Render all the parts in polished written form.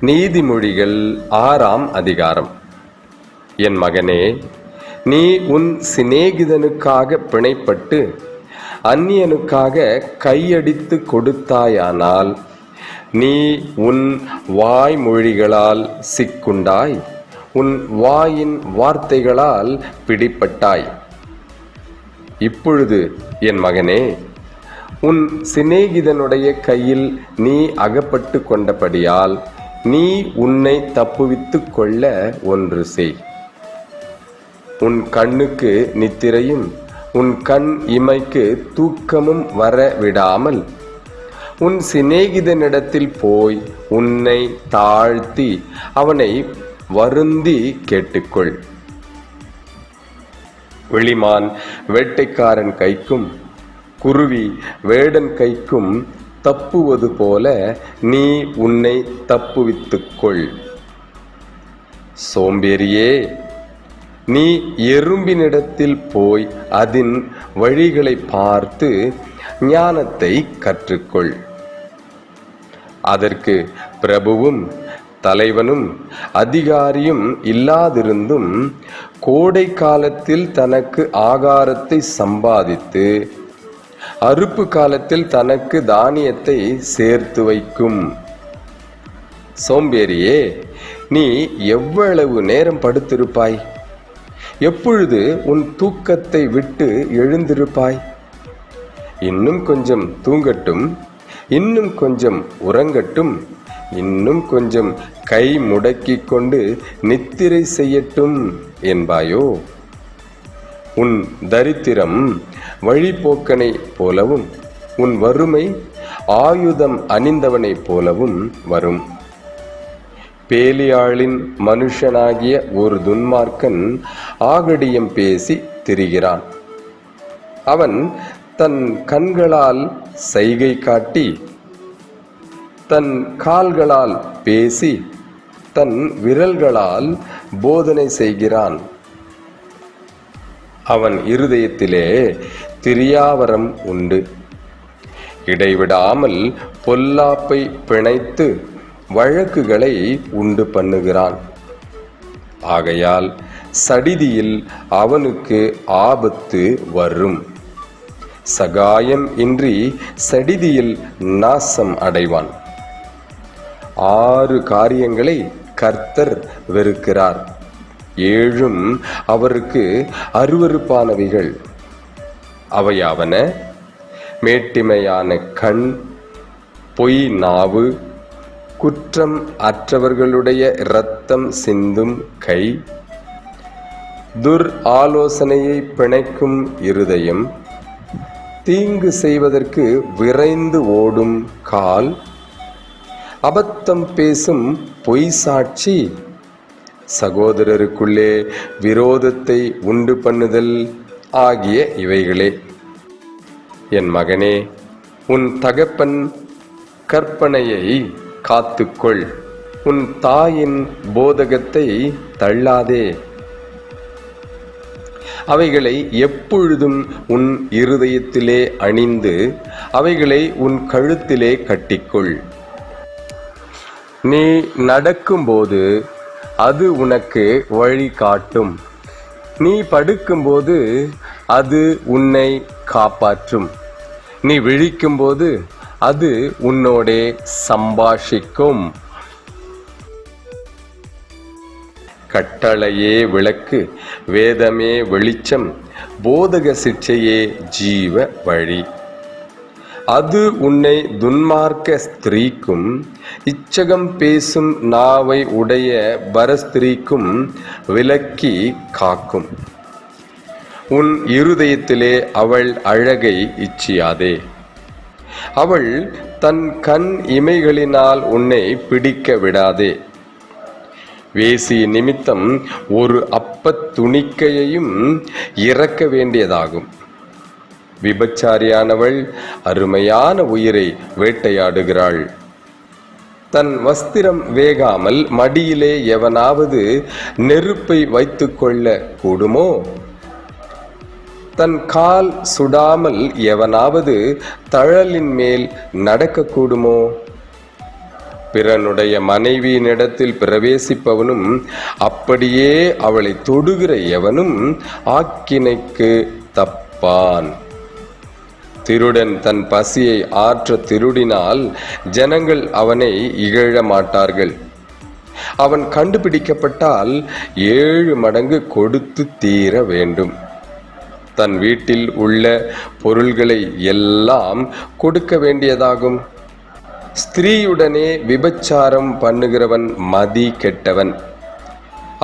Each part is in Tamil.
நீதிமொழிகள் 6ஆம் அதிகாரம். என் மகனே, நீ உன் சிநேகிதனுக்காக பிணைப்பட்டு அந்நியனுக்காக கையடித்து கொடுத்தாயானால் நீ உன் வாய்மொழிகளால் சிக்குண்டாய், உன் வாயின் வார்த்தைகளால் பிடிப்பட்டாய். இப்பொழுது என் மகனே, உன் சிநேகிதனுடைய கையில் நீ அகப்பட்டு கொண்டபடியால் நீ உன்னை தப்புவித்துக் கொள்ள ஒன்று செய். உன் கண்ணுக்கு நித்திரையும் உன் கண் இமைக்கு தூக்கமும் வர விடாமல் உன் சிநேகிதனிடத்தில் போய் உன்னை தாழ்த்தி அவனை வருந்தி கேட்டுக்கொள். வெளிமான் வேட்டைக்காரன் கைக்கும் குருவி வேடன் கைக்கும் தப்புவது போல நீ உன்னை தப்புவித்துக்கொள். சோம்பேறியே, நீ எறும்பினிடத்தில் போய் அதன் வழிகளை பார்த்து ஞானத்தை கற்றுக்கொள். அதற்கு பிரபுவும் தலைவனும் அதிகாரியும் இல்லாதிருந்தும் கோடை காலத்தில் தனக்கு ஆகாரத்தை சம்பாதித்து அறுப்பு காலத்தில் தனக்கு தானியத்தை சேர்த்து வைக்கும். சோம்பேறியே, நீ எவ்வளவு நேரம் படுத்திருப்பாய்? எப்பொழுது உன் தூக்கத்தை விட்டு எழுந்திருப்பாய்? இன்னும் கொஞ்சம் தூங்கட்டும், இன்னும் கொஞ்சம் உறங்கட்டும், இன்னும் கொஞ்சம் கை முடக்கிக் கொண்டு நித்திரை செய்யட்டும் என்பாயோ? உன் தரித்திரம் வழிபோக்கனை போலவும் உன் வறுமை ஆயுதம் அணிந்தவனைப் போலவும் வரும். பேலியாளின் மனுஷனாகிய ஒரு துன்மார்க்கன் ஆகடியம் பேசி திரிகிறான். அவன் தன் கண்களால் சைகை காட்டி தன் கால்களால் பேசி தன் விரல்களால் போதனை செய்கிறான். அவன் இருதயத்திலே திரியாவரம் உண்டு. இடைவிடாமல் பொல்லாப்பை பிணைத்து வழக்குகளை உண்டு பண்ணுகிறான். ஆகையால் சடிதியில் அவனுக்கு ஆபத்து வரும். சகாயம் இன்றி சடிதியில் நாசம் அடைவான். 6 காரியங்களை கர்த்தர் வெறுக்கிறார், 7 அவருக்கு அருவருப்பானவைகள். அவையாவன: மேட்டிமையான கண், பொய் நாவு, குற்றம் அற்றவர்களுடைய இரத்தம் சிந்தும் கை, துர் ஆலோசனையை பிணைக்கும் இருதயம், தீங்கு செய்வதற்கு விரைந்து ஓடும் கால், அபத்தம் பேசும் பொய் சாட்சி, சகோதரருக்குள்ளே விரோதத்தை உண்டு பண்ணுதல் ஆகிய இவைகளே. என் மகனே, உன் தகப்பன் கற்பனையை காத்துக்கொள், உன் தாயின் போதகத்தை தள்ளாதே. அவைகளை எப்பொழுதும் உன் இருதயத்திலே அணிந்து அவைகளை உன் கழுத்திலே கட்டிக்கொள். நீ நடக்கும்போது அது உனக்கு வழி காட்டும், நீ படுக்கும்போது அது உன்னை காப்பாற்றும், நீ விழிக்கும்போது அது உன்னோடே சம்பாஷிக்கும். கட்டளையே விளக்கு, வேதமே வெளிச்சம், போதக சிட்சையே ஜீவ வழி. அது உன்னை துன்மார்க்க ஸ்திரீக்கும் இச்சகம் பேசும் நாவை உடைய பரஸ்திரீக்கும் விலக்கி காக்கும். உன் இருதயத்திலே அவள் அழகை இச்சியாதே. அவள் தன் கண் இமைகளினால் உன்னை பிடிக்க விடாதே. வேசி நிமித்தம் ஒரு அப்பத் துணிக்கையையும் இறக்க வேண்டியதாகும். விபச்சாரியானவள் அருமையான உயிரை வேட்டையாடுகிறாள். தன் வஸ்திரம் வேகாமல் மடியிலே எவனாவது நெருப்பை வைத்துக் கொள்ள கூடுமோ? தன் கால் சுடாமல் எவனாவது தழலின் மேல் நடக்கக்கூடுமோ? பிறனுடைய மனைவியினிடத்தில் பிரவேசிப்பவனும் அப்படியே அவளை தொடுகிற எவனும் ஆக்கினைக்கு தப்பான். திருடன் தன் பசியை ஆற்ற திருடினால் ஜனங்கள் அவனை இகழ மாட்டார்கள். அவன் கண்டுபிடிக்கப்பட்டால் 7 மடங்கு கொடுத்து தீர வேண்டும். தன் வீட்டில் உள்ள பொருள்களை எல்லாம் கொடுக்க வேண்டியதாகும். ஸ்திரீயுடனே விபச்சாரம் பண்ணுகிறவன் மதி கெட்டவன்.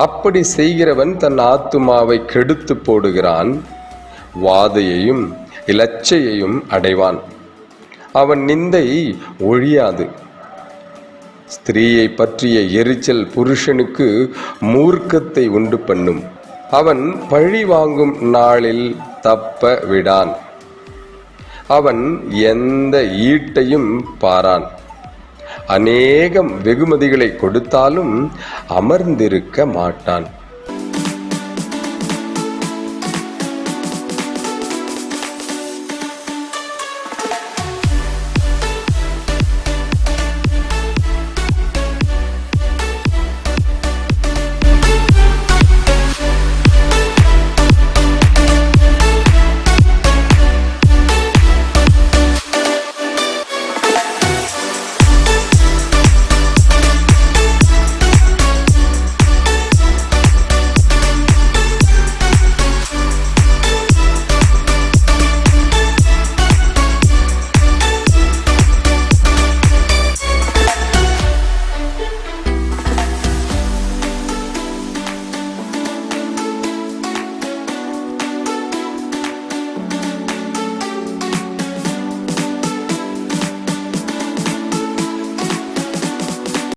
அப்படி செய்கிறவன் தன் ஆத்துமாவை கெடுத்து போடுகிறான். வாதையையும் இலச்சையையும் அடைவான். அவன் நிந்தை ஒழியாது. ஸ்திரீயை பற்றிய எரிச்சல் புருஷனுக்கு மூர்க்கத்தை உண்டு பண்ணும். அவன் பழி வாங்கும் நாளில் தப்ப விடான். அவன் எந்த ஈட்டையும் பாரான். அநேகம் வெகுமதிகளை கொடுத்தாலும் அமர்ந்திருக்க மாட்டான்.